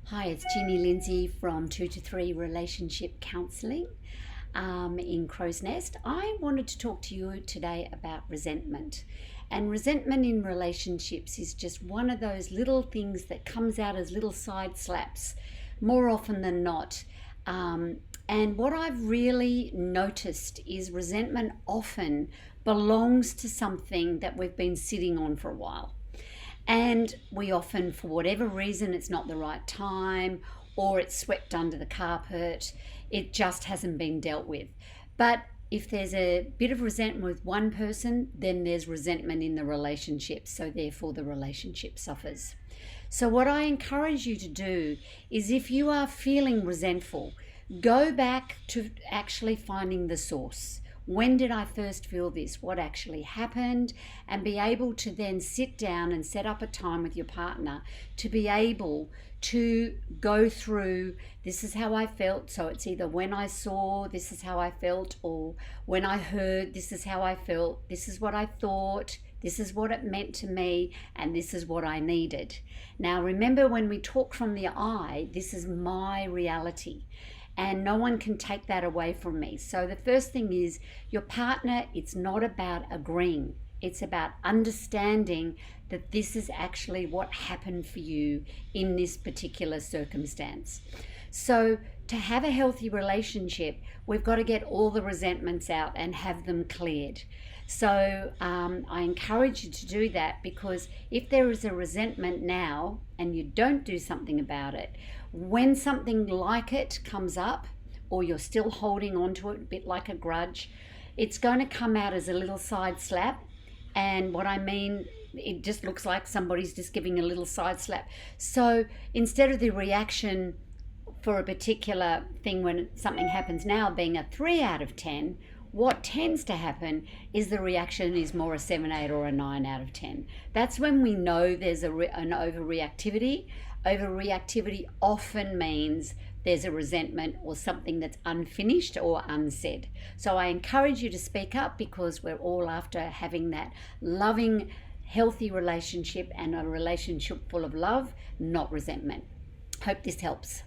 Hi, it's Ginny Lindsay from 2 to 3 Relationship Counselling in Crow's Nest. I wanted to talk to you today about resentment. And resentment in relationships is just one of those little things that comes out as little side slaps more often than not. And what I've really noticed is resentment often belongs to something that we've been sitting on for a while. And we often, for whatever reason, it's not the right time or it's swept under the carpet, it just hasn't been dealt with. But if there's a bit of resentment with one person, then there's resentment in the relationship. So therefore the relationship suffers. So what I encourage you to do is, if you are feeling resentful, go back to actually finding the source. When did I first feel this? What actually happened? And be able to then sit down and set up a time with your partner to be able to go through, this is how I felt. So it's either when I saw, this is how I felt, or when I heard, this is how I felt, this is what I thought, this is what it meant to me, and this is what I needed. Now remember, when we talk from the I, this is my reality. And no one can take that away from me. So the first thing is, your partner, it's not about agreeing. It's about understanding that this is actually what happened for you in this particular circumstance. So to have a healthy relationship, we've got to get all the resentments out and have them cleared. So I encourage you to do that, because if there is a resentment now and you don't do something about it, when something like it comes up, or you're still holding on to it a bit like a grudge, it's going to come out as a little side slap. And what I mean, it just looks like somebody's just giving a little side slap. So instead of the reaction for a particular thing when something happens now being a 3 out of 10, what tends to happen is the reaction is more a 7, 8 or a 9 out of 10. That's when we know there's an overreactivity. Overreactivity often means there's a resentment or something that's unfinished or unsaid. So I encourage you to speak up, because we're all after having that loving, healthy relationship, and a relationship full of love, not resentment. Hope this helps.